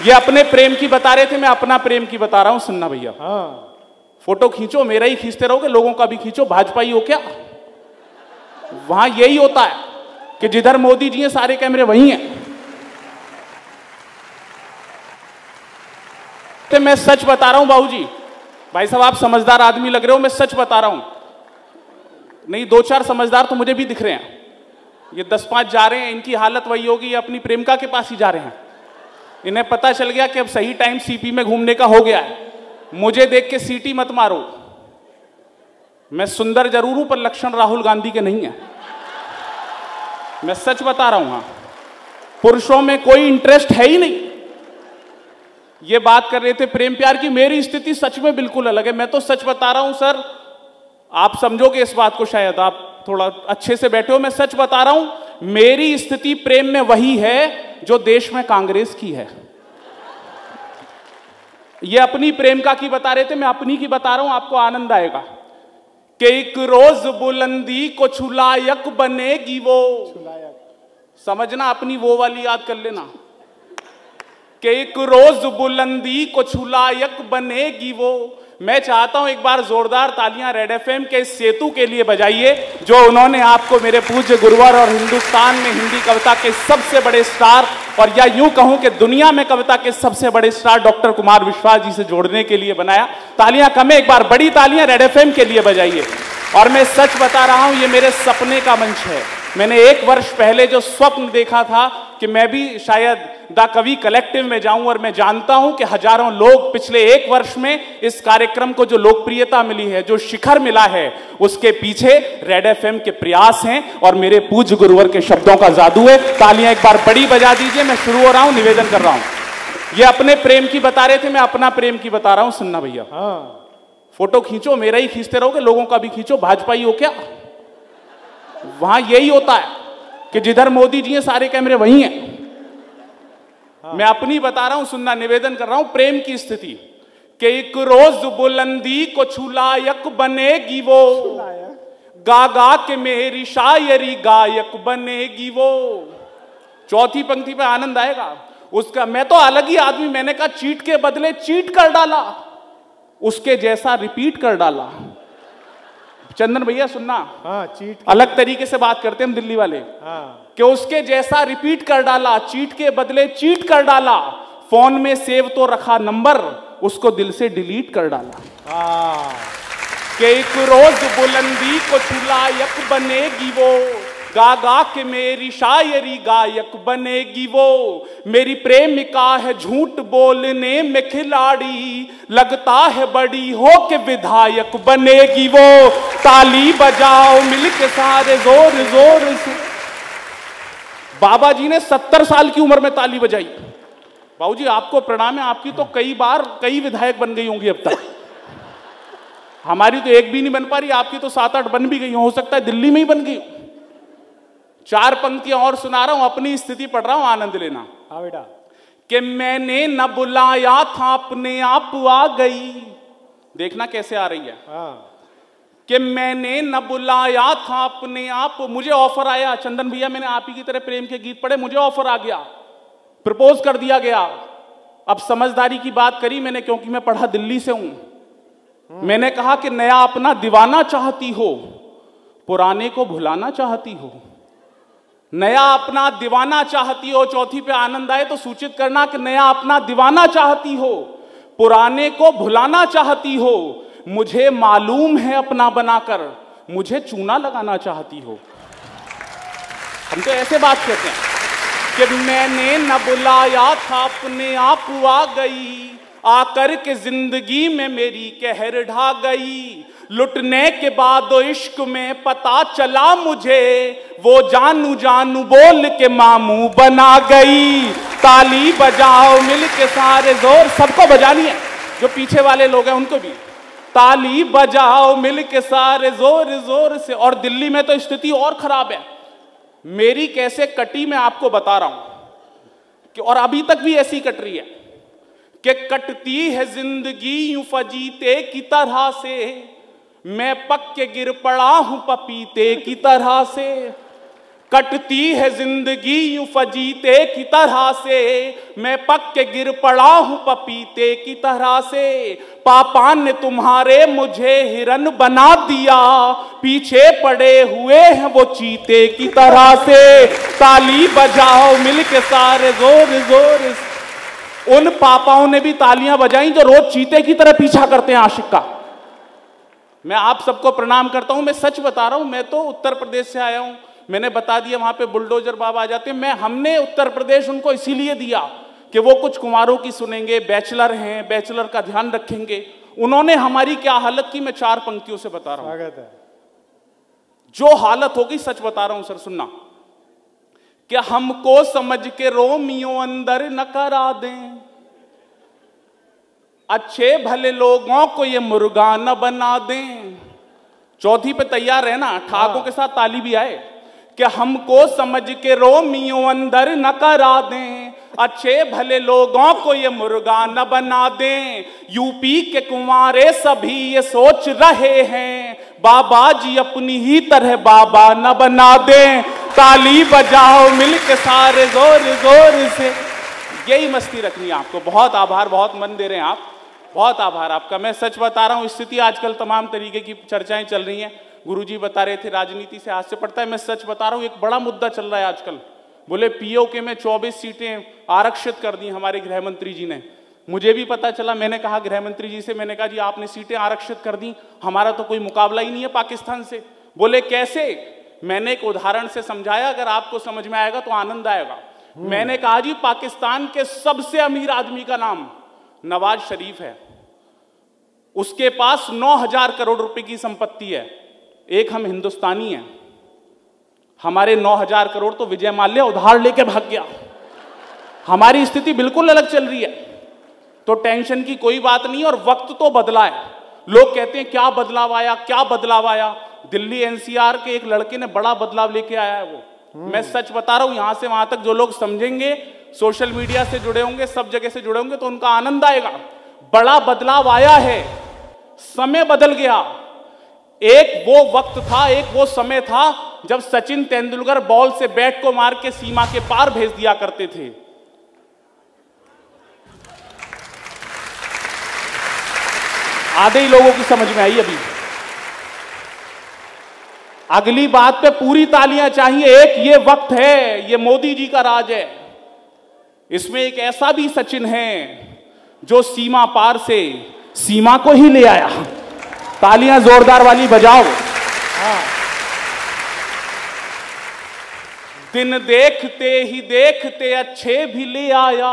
ये अपने प्रेम की बता रहे थे, मैं अपना प्रेम की बता रहा हूं, सुनना भैया। हाँ। फोटो खींचो, मेरा ही खींचते रहोगे, लोगों का भी खींचो। भाजपाई हो क्या? वहां यही होता है कि जिधर मोदी जी हैं सारे कैमरे वही हैं। तो मैं सच बता रहा हूं बाबूजी, भाई साहब आप समझदार आदमी लग रहे हो, मैं सच बता रहा हूं। नहीं, 2-4 समझदार तो मुझे भी दिख रहे हैं। ये 10-5 जा रहे हैं, इनकी हालत वही होगी, ये अपनी प्रेमिका के पास ही जा रहे हैं। इन्हें पता चल गया कि अब सही टाइम सीपी में घूमने का हो गया है। मुझे देख के सीटी मत मारो, मैं सुंदर जरूर हूं पर लक्षण राहुल गांधी के नहीं है। मैं सच बता रहा हूं। हाँ, पुरुषों में कोई इंटरेस्ट है ही नहीं। ये बात कर रहे थे प्रेम प्यार की, मेरी स्थिति सच में बिल्कुल अलग है। मैं तो सच बता रहा हूं सर, आप समझोगे इस बात को, शायद आप थोड़ा अच्छे से बैठे हो। मैं सच बता रहा हूं, मेरी स्थिति प्रेम में वही है जो देश में कांग्रेस की है। ये अपनी प्रेमिका की बता रहे थे, मैं अपनी की बता रहा हूं, आपको आनंद आएगा कि एक रोज बुलंदी को छुलायक बनेगी वो। समझना, अपनी वो वाली याद कर लेना कि एक रोज बुलंदी को छुलायक बनेगी वो। मैं चाहता हूं एक बार जोरदार तालियां रेड एफएम के इस सेतु के लिए बजाइए, जो उन्होंने आपको मेरे पूज्य गुरुवर और हिंदुस्तान में हिंदी कविता के सबसे बड़े स्टार, और या यूं कहूं कि दुनिया में कविता के सबसे बड़े स्टार डॉक्टर कुमार विश्वास जी से जोड़ने के लिए बनाया। तालियां कम है, एक बार बड़ी तालियां रेड एफएम के लिए बजाइए। और मैं सच बता रहा हूं, ये मेरे सपने का मंच है। मैंने 1 वर्ष पहले जो स्वप्न देखा था कि मैं भी शायद द कवि कलेक्टिव में जाऊं, और मैं जानता हूं कि हजारों लोग पिछले 1 वर्ष में इस कार्यक्रम को जो लोकप्रियता मिली है, जो शिखर मिला है, उसके पीछे रेड एफएम के प्रयास हैं और मेरे पूज्य गुरुवर के शब्दों का जादू है। तालियां एक बार बड़ी बजा दीजिए। मैं शुरू हो रहा हूं, निवेदन कर रहा हूं। ये अपने प्रेम की बता रहे थे, मैं अपना प्रेम की बता रहा हूं, सुनना भैया। हाँ। फोटो खींचो, मेरा ही खींचते रहोगे, लोगों का भी खींचो। भाजपाई हो क्या? वहां यही होता है कि जिधर मोदी जी हैं सारे कैमरे वही हैं। हाँ। मैं अपनी बता रहा हूं, सुनना, निवेदन कर रहा हूं। प्रेम की स्थिति कि एक रोज बुलंदी को छुलायक बनेगी वो, गा गा के मेरी शायरी गायक बनेगी वो। चौथी पंक्ति पे आनंद आएगा उसका। मैं तो अलग ही आदमी, मैंने कहा चीट के बदले चीट कर डाला, उसके जैसा रिपीट कर डाला। चंदन भैया सुनना, हाँ, चीट अलग तरीके से बात करते हैं हम दिल्ली वाले। हाँ। कि उसके जैसा रिपीट कर डाला, चीट के बदले चीट कर डाला, फोन में सेव तो रखा नंबर, उसको दिल से डिलीट कर डाला। हाँ। कि एक रोज बुलंदी को छुलायक बनेगी वो, गा गा के मेरी शायरी गायक बनेगी वो। मेरी प्रेमिका है झूठ बोलने में खिलाड़ी, लगता है बड़ी हो के विधायक बनेगी वो। ताली बजाओ मिलके सारे जोर जोर से। बाबा जी ने 70 साल की उम्र में ताली बजाई। बाबूजी आपको प्रणाम है, आपकी तो कई विधायक बन गई होंगी अब तक। हमारी तो एक भी नहीं बन पा रही, आपकी तो 7-8 बन भी गई हो सकता है दिल्ली में ही बन गई। 4 पंक्तियां और सुना रहा हूं, अपनी स्थिति पढ़ रहा हूं, आनंद लेना। हाँ बेटा। कि मैंने न बुलाया था अपने आप आ गई। देखना कैसे आ रही है। हाँ। कि मैंने न बुलाया था अपने आप, मुझे ऑफर आया। चंदन भैया मैंने आप ही की तरह प्रेम के गीत पढ़े, मुझे ऑफर आ गया, प्रपोज कर दिया गया। अब समझदारी की बात करी मैंने, क्योंकि मैं पढ़ा दिल्ली से हूं। मैंने कहा कि नया अपना दीवाना चाहती हो, पुराने को भुलाना चाहती हो। नया अपना दीवाना चाहती हो, चौथी पे आनंद आए तो सूचित करना कि नया अपना दीवाना चाहती हो, पुराने को भुलाना चाहती हो। मुझे मालूम है अपना बनाकर मुझे चूना लगाना चाहती हो। हम तो ऐसे बात कहते हैं कि मैंने न बुलाया था अपने आप आ गई, आकर के जिंदगी में मेरी कहर ढा गई। लुटने के बाद इश्क में पता चला मुझे, वो जानू जानू बोल के मामू बना गई। ताली बजाओ मिल के सारे जोर, सबको बजानी है, जो पीछे वाले लोग हैं उनको भी। ताली बजाओ मिल के सारे जोर जोर से। और दिल्ली में तो स्थिति और खराब है। मेरी कैसे कटी मैं आपको बता रहा हूं कि, और अभी तक भी ऐसी कट रही है कि कटती है जिंदगी यूं फजीते की तरह से, मैं पक के गिर पड़ा हूं पपीते की तरह से। कटती है जिंदगी यूं फजीते की तरह से, मैं पक के गिर पड़ा हूं पपीते की तरह से। पापा ने तुम्हारे मुझे हिरन बना दिया, पीछे पड़े हुए हैं वो चीते की तरह से। ताली बजाओ मिलके सारे जोर जोर से। उन पापाओं ने भी तालियां बजाई जो रोज चीते की तरह पीछा करते हैं आशिक का। मैं आप सबको प्रणाम करता हूं, मैं सच बता रहा हूं, मैं तो उत्तर प्रदेश से आया हूं, मैंने बता दिया वहां पे बुलडोजर बाबा आ जाते हैं। हमने उत्तर प्रदेश उनको इसीलिए दिया कि वो कुछ कुंवारों की सुनेंगे, बैचलर हैं, बैचलर का ध्यान रखेंगे। उन्होंने हमारी क्या हालत की, मैं 4 पंक्तियों से बता रहा हूं। जो हालत होगी सच बता रहा हूं सर, सुनना। क्या हमको समझ के रोमियो अंदर न करा दें, अच्छे भले लोगों को ये मुर्गा न बना दें। चौथी पे तैयार है ना, ठाकों के साथ ताली भी आए। कि हमको समझ के रोमियो अंदर न करा दें, अच्छे भले लोगों को ये मुर्गा न बना दें। यूपी के कुंवारे सभी ये सोच रहे हैं, बाबा जी अपनी ही तरह बाबा न बना दें। ताली बजाओ मिलके सारे जोर जोर से। यही मस्ती रखनी है आपको। बहुत आभार, बहुत मन दे रहे हैं आप, बहुत आभार आपका। मैं सच बता रहा हूँ, स्थिति आजकल तमाम तरीके की चर्चाएं चल रही हैं। गुरुजी बता रहे थे राजनीति से हाथ से पड़ता है। मैं सच बता रहा हूँ, एक बड़ा मुद्दा चल रहा है आजकल। बोले पीओके में 24 सीटें आरक्षित कर दी हमारे गृह मंत्री जी ने। मुझे भी पता चला, मैंने कहा गृह मंत्री जी से, मैंने कहा जी आपने सीटें आरक्षित कर दी, हमारा तो कोई मुकाबला ही नहीं है पाकिस्तान से। बोले कैसे? मैंने एक उदाहरण से समझाया, अगर आपको समझ में आएगा तो आनंद आएगा। मैंने कहा जी पाकिस्तान के सबसे अमीर आदमी का नाम नवाज शरीफ है, उसके पास 9,000 करोड़ रुपए की संपत्ति है। एक हम हिंदुस्तानी हैं, हमारे 9,000 करोड़ तो विजय माल्या उधार लेके भाग गया। हमारी स्थिति बिल्कुल अलग चल रही है, तो टेंशन की कोई बात नहीं। और वक्त तो बदला है। लोग कहते हैं क्या बदलाव आया, क्या बदलाव आया। दिल्ली एनसीआर के एक लड़के ने बड़ा बदलाव लेके आया है वो। मैं सच बता रहा हूं, यहां से वहां तक जो लोग समझेंगे, सोशल मीडिया से जुड़े होंगे, सब जगह से जुड़े होंगे, तो उनका आनंद आएगा। बड़ा बदलाव आया है, समय बदल गया। एक वो वक्त था, एक वो समय था जब सचिन तेंदुलकर बॉल से बैट को मार के सीमा के पार भेज दिया करते थे। आधे ही लोगों की समझ में आई अभी। अगली बात पे पूरी तालियां चाहिए। एक ये वक्त है, ये मोदी जी का राज है। इसमें एक ऐसा भी सचिन है जो सीमा पार से सीमा को ही ले आया। तालियां जोरदार वाली बजाओ। दिन देखते ही देखते अच्छे भी ले आया,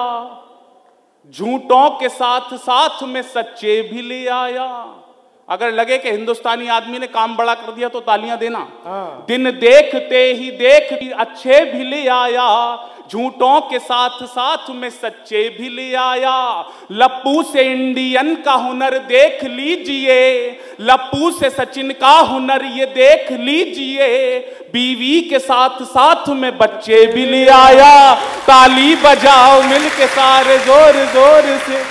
झूठों के साथ साथ में सच्चे भी ले आया। अगर लगे कि हिंदुस्तानी आदमी ने काम बड़ा कर दिया तो तालियां देना। दिन देखते ही देखते अच्छे भी ले आया, झूठों के साथ साथ में सच्चे भी ले आया। लप्पू से इंडियन का हुनर देख लीजिए, लप्पू से सचिन का हुनर ये देख लीजिए। बीवी के साथ साथ में बच्चे भी ले आया। ताली बजाओ मिलके सारे जोर जोर से।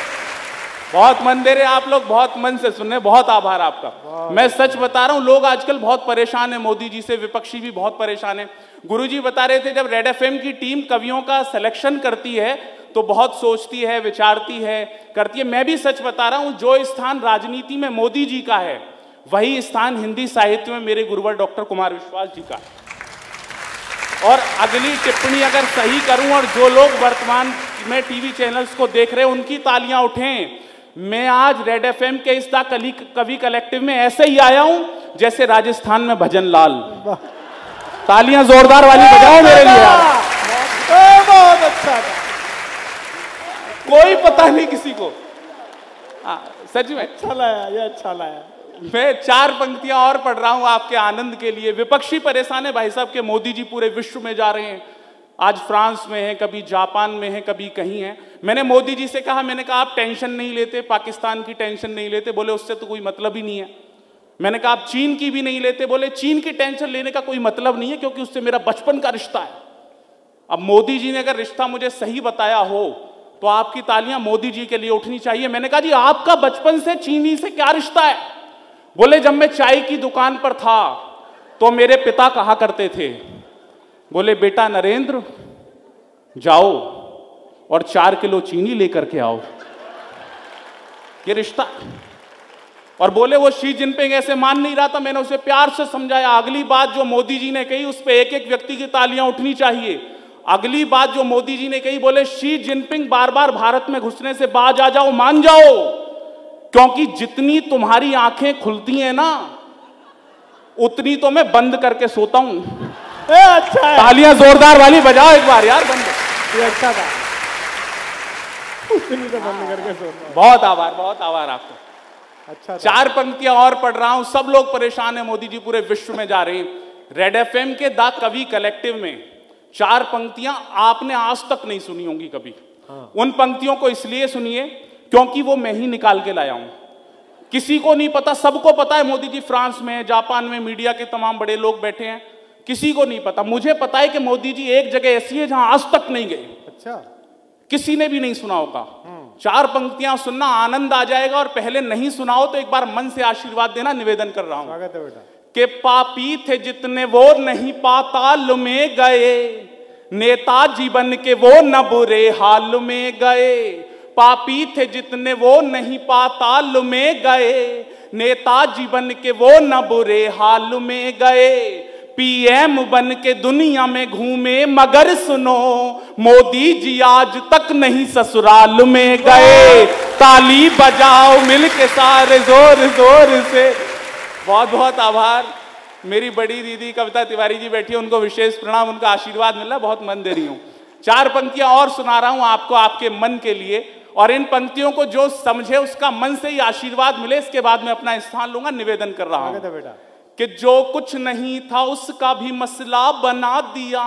बहुत मन दे रहे आप लोग, बहुत मन से सुन रहे, बहुत आभार आपका। मैं सच बता रहा हूं, लोग आजकल बहुत परेशान है मोदी जी से, विपक्षी भी बहुत परेशान है। गुरुजी बता रहे थे, जब रेड एफएम की टीम कवियों का सिलेक्शन करती है तो बहुत सोचती है, विचारती है, करती है। मैं भी सच बता रहा हूं, जो स्थान राजनीति में मोदी जी का है वही स्थान हिंदी साहित्य में मेरे गुरुवर डॉक्टर कुमार विश्वास जी का। और अगली टिप्पणी अगर सही करूं, और जो लोग वर्तमान में टीवी चैनल्स को देख रहे हैं उनकी तालियां उठें। मैं आज रेड एफएम के इस कवि कलेक्टिव में ऐसे ही आया हूं जैसे राजस्थान में भजन लाल। तालियां जोरदार वाली बजाओ मेरे लिए यार। बहुत अच्छा था। कोई पता नहीं किसी को। सच में अच्छा लाया, ये अच्छा लाया। मैं 4 पंक्तियां और पढ़ रहा हूं आपके आनंद के लिए। विपक्षी परेशान है भाई साहब के मोदी जी पूरे विश्व में जा रहे हैं। आज फ्रांस में है, कभी जापान में है, कभी कहीं है। मैंने मोदी जी से कहा, मैंने कहा आप टेंशन नहीं लेते, पाकिस्तान की टेंशन नहीं लेते? बोले उससे तो कोई मतलब ही नहीं है। मैंने कहा आप चीन की भी नहीं लेते? बोले चीन की टेंशन लेने का कोई मतलब नहीं है, क्योंकि उससे मेरा बचपन का रिश्ता है। अब मोदी जी ने अगर रिश्ता मुझे सही बताया हो तो आपकी तालियां मोदी जी के लिए उठनी चाहिए। मैंने कहा जी आपका बचपन से चीनी से क्या रिश्ता है? बोले जब मैं चाय की दुकान पर था तो मेरे पिता कहा करते थे बोले बेटा नरेंद्र जाओ और 4 किलो चीनी लेकर के आओ। ये रिश्ता। और बोले वो शी जिनपिंग ऐसे मान नहीं रहा था, मैंने उसे प्यार से समझाया। अगली बात जो मोदी जी ने कही उस पर एक एक व्यक्ति की तालियां उठनी चाहिए। अगली बात जो मोदी जी ने कही, बोले शी जिनपिंग बार बार भारत में घुसने से बाज आ जाओ, मान जाओ, क्योंकि जितनी तुम्हारी आंखें खुलती हैं ना उतनी तो मैं बंद करके सोता हूं। अच्छा है। तालियां जोरदार वाली बजाओ एक बार यार। बंद। ये अच्छा था। उतनी तो बंद करके सोता हूं। बहुत आभार आपको। अच्छा 4 पंक्तियां और पढ़ रहा हूं। सब लोग परेशान हैं, मोदी जी पूरे विश्व में जा रहे हैं। रेड एफएम के द कवि कलेक्टिव में 4 पंक्तियां आपने आज तक नहीं सुनी होंगी कभी। उन पंक्तियों को इसलिए सुनिए क्योंकि वो मैं ही निकाल के लाया हूं। किसी को नहीं पता, सबको पता है मोदी जी फ्रांस में, जापान में, मीडिया के तमाम बड़े लोग बैठे हैं। किसी को नहीं पता। मुझे पता है कि मोदी जी एक जगह ऐसी है जहां आज तक नहीं गए। अच्छा। किसी ने भी नहीं सुना होगा। 4 पंक्तियां सुनना, आनंद आ जाएगा। और पहले नहीं सुनाओ तो एक बार मन से आशीर्वाद देना, निवेदन कर रहा हूं। स्वागत है बेटा। कि पापी थे जितने वो नहीं पाताल में गए, नेताजी बन के वो न बुरे हाल में गए। पापी थे जितने वो नहीं पाताल में गए, नेताजी बन के वो न बुरे हाल में गए। पीएम बन के दुनिया में घूमे मगर सुनो, मोदी जी आज तक नहीं ससुराल में गए। ताली बजाओ मिलके सारे जोर जोर से। बहुत बहुत आभार। मेरी बड़ी दीदी कविता तिवारी जी बैठी है, उनको विशेष प्रणाम, उनका आशीर्वाद मिला, बहुत मन दे रही हूं। 4 पंक्तियां और सुना रहा हूं आपको, आपके मन के लिए। और इन पंक्तियों को जो समझे उसका मन से ही आशीर्वाद मिले। इसके बाद में अपना स्थान लूंगा, निवेदन कर रहा हूं बेटा कि जो कुछ नहीं था उसका भी मसला बना दिया।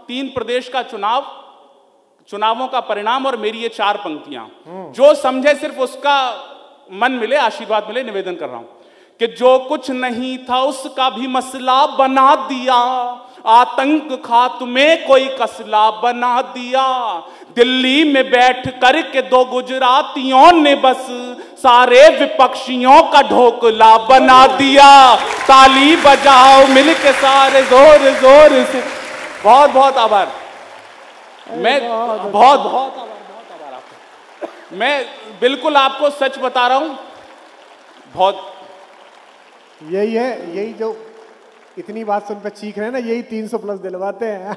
3 प्रदेश का चुनावों का परिणाम और मेरी ये 4 पंक्तियां, जो समझे सिर्फ उसका मन मिले, आशीर्वाद मिले, निवेदन कर रहा हूं कि जो कुछ नहीं था उसका भी मसला बना दिया। आतंक खात्मे कोई कसला बना दिया। दिल्ली में बैठ करके 2 गुजरातियों ने बस सारे विपक्षियों का ढोकला बना दिया। ताली बजाओ मिलके सारे जोर जोर से। बहुत बहुत आभार। मैं बहुत आभार आपको। मैं बिल्कुल आपको सच बता रहा हूं। बहुत यही है, यही जो इतनी बात सुन पे चीख रहे हैं ना, यही 300 प्लस दिलवाते हैं।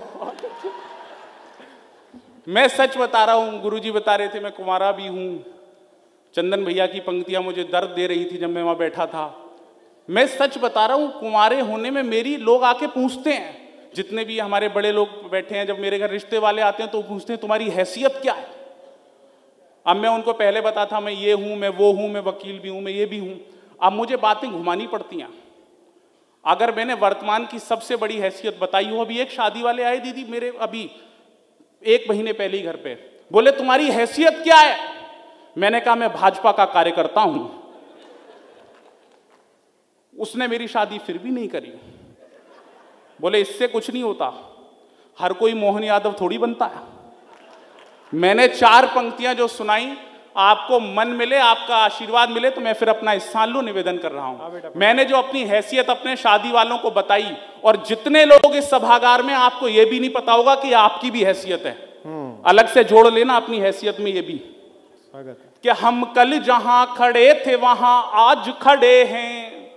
मैं सच बता रहा हूं। गुरुजी बता रहे थे मैं कुंवारा भी हूं। चंदन भैया की पंक्तियां मुझे दर्द दे रही थी जब मैं वहां बैठा था। मैं सच बता रहा हूं, कुंवारे होने में मेरी लोग आके पूछते हैं, जितने भी हमारे बड़े लोग बैठे हैं, जब मेरे घर रिश्ते वाले आते हैं तो पूछते हैं तुम्हारी हैसियत क्या है। अब मैं उनको पहले बता था मैं ये हूं, मैं वो हूं, मैं वकील भी हूं, मैं ये भी हूं। अब मुझे बातें घुमानी पड़ती हैं। अगर मैंने वर्तमान की सबसे बड़ी हैसियत बताई हो, अभी एक शादी वाले आए दीदी मेरे अभी 1 महीने पहले ही घर पे, बोले तुम्हारी हैसियत क्या है। मैंने कहा मैं भाजपा का कार्यकर्ता हूं। उसने मेरी शादी फिर भी नहीं करी। बोले इससे कुछ नहीं होता, हर कोई मोहन यादव थोड़ी बनता है। मैंने 4 पंक्तियां जो सुनाई, आपको मन मिले, आपका आशीर्वाद मिले तो मैं फिर अपना स्थान लूं, निवेदन कर रहा हूं। मैंने जो अपनी हैसियत अपने शादी वालों को बताई, और जितने लोग इस सभागार में, आपको यह भी नहीं पता होगा कि आपकी भी हैसियत है। अलग से जोड़ लेना अपनी हैसियत में ये भी कि हम कल जहां खड़े थे वहां आज खड़े हैं,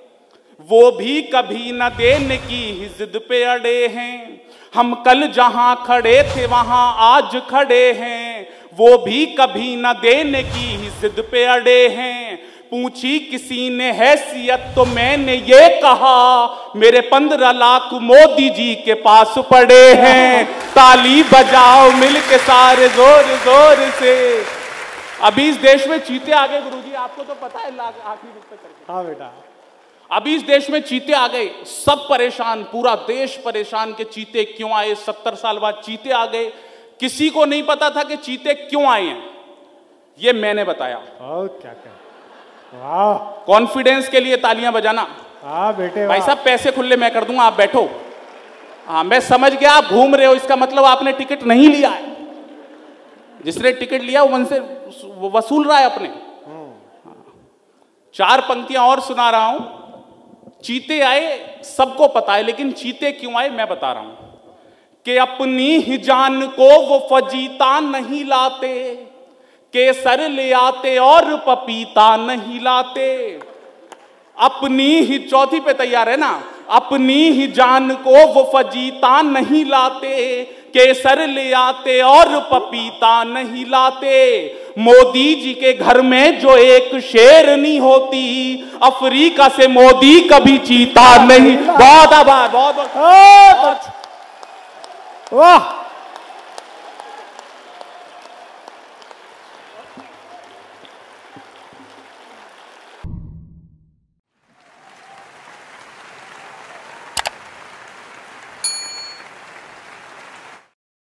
वो भी कभी न देने की ही जिद पे अड़े हैं। हम कल जहां खड़े थे वहां आज खड़े हैं, वो भी कभी न देने की ही जिद पे अड़े हैं। पूछी किसी ने हैसियत तो मैंने ये कहा, मेरे 15 लाख मोदी जी के पास पड़े हैं। ताली बजाओ मिलके सारे जोर जोर से। अभी इस देश में चीते आ गए गुरुजी, आपको तो पता है। आखिरी रुक पे करके। हाँ बेटा। अभी इस देश में चीते आ गए, सब परेशान, पूरा देश परेशान कि चीते क्यों आए। 70 साल बाद चीते आ गए। किसी को नहीं पता था कि चीते क्यों आए हैं, ये मैंने बताया। क्या वाह, कॉन्फिडेंस के लिए तालियां बजाना। हाँ बेटे भाई साहब, पैसे खुले मैं कर दूंगा, आप बैठो। हाँ मैं समझ गया आप घूम रहे हो, इसका मतलब आपने टिकट नहीं लिया है। जिसने टिकट लिया वो उनसे वसूल रहा है अपने। 4 पंक्तियां और सुना रहा हूं। चीते आए सबको पता है, लेकिन चीते क्यों आए मैं बता रहा हूं। कि अपनी ही जान को वो फजीता नहीं लाते, केसर ले आते और पपीता नहीं लाते। अपनी ही, चौथी पे तैयार है ना, अपनी ही जान को वो फजीता नहीं लाते, केसर ले आते और पपीता नहीं लाते। मोदी जी के घर में जो एक शेरनी होती, अफ्रीका से मोदी कभी चीता नहीं। बहुत आभार, बहुत वाह।